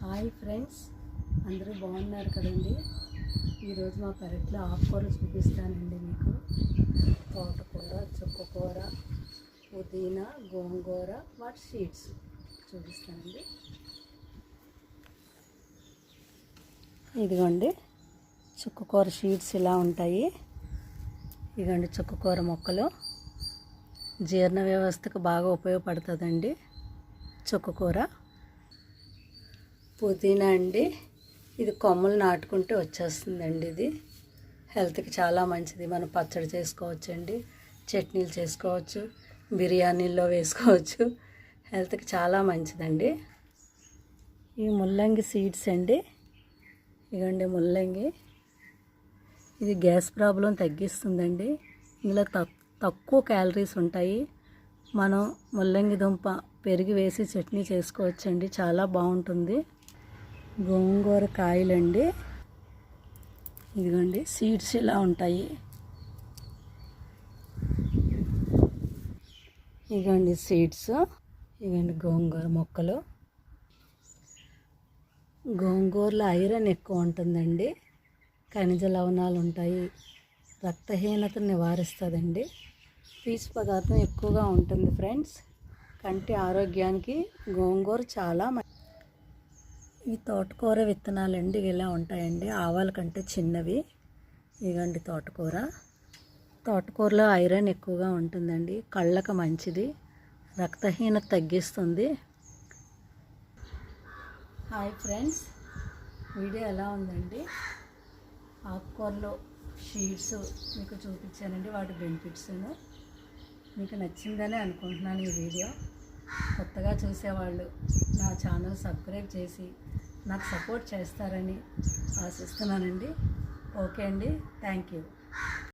Hi friends, అందరూ బాగున్నారు కదండి. ఈరోజు మా పెరట్లో ఆకుకూరలు చూపిస్తానండి మీకు. తోటకూర, చుక్కకూర, పుదీనా, గోంగూర, వాటి సీడ్స్ చూపిస్తానండి. ఇదిగోండి చుక్కకూర సీడ్స్ ఇలా ఉంటాయి. ఇదిగోండి చుక్కకూర మొక్కలు జీర్ణ వ్యవస్థకు బాగా ఉపయోగపడుతుందండి. చుక్కకూర, పుదీనా అండి, ఇది కొమ్మలు నాటుకుంటే వచ్చేస్తుందండి. ఇది హెల్త్కి చాలా మంచిది. మనం పచ్చడి చేసుకోవచ్చండి, చట్నీలు చేసుకోవచ్చు, బిర్యానీల్లో వేసుకోవచ్చు. హెల్త్కి చాలా మంచిదండి. ఈ ముల్లంగి సీడ్స్ అండి. ఇదిగోండి ముల్లంగి, ఇది గ్యాస్ ప్రాబ్లం తగ్గిస్తుందండి. ఇందులో తక్కువ క్యాలరీస్ ఉంటాయి. మనం ముల్లంగి దుంప పెరిగి వేసి చట్నీ చేసుకోవచ్చండి, చాలా బాగుంటుంది. గోంగూర కాయలండి, ఇదిగోండి సీడ్స్ ఇలా ఉంటాయి. ఇదిగోండి సీడ్స్, ఇదిగోండి గోంగూర మొక్కలు. గోంగూరలో ఐరన్ ఎక్కువ ఉంటుందండి, ఖనిజ లవణాలు ఉంటాయి, రక్తహీనతను నివారిస్తుందండి. పీచు పదార్థం ఎక్కువగా ఉంటుంది ఫ్రెండ్స్. కంటి ఆరోగ్యానికి గోంగూర చాలా ఈ తోటకూర విత్తనాలండి ఇలా ఉంటాయండి, ఆవాల కంటే చిన్నవి. ఇదిగోండి తోటకూరలో ఐరన్ ఎక్కువగా ఉంటుందండి, కళ్ళకు మంచిది, రక్తహీనత తగ్గిస్తుంది. హాయ్ ఫ్రెండ్స్, వీడియో ఎలా ఉందండి? ఆకుకూరలో సీడ్స్ మీకు చూపించానండి, వాటి బెనిఫిట్స్ మీకు నచ్చిందని అనుకుంటున్నాను. ఈ వీడియో కొత్తగా చూసేవాళ్ళు నా ఛానల్ సబ్స్క్రైబ్ చేసి నాకు సపోర్ట్ చేస్తారని ఆశిస్తున్నానండి. ఓకే అండి, థ్యాంక్ యూ.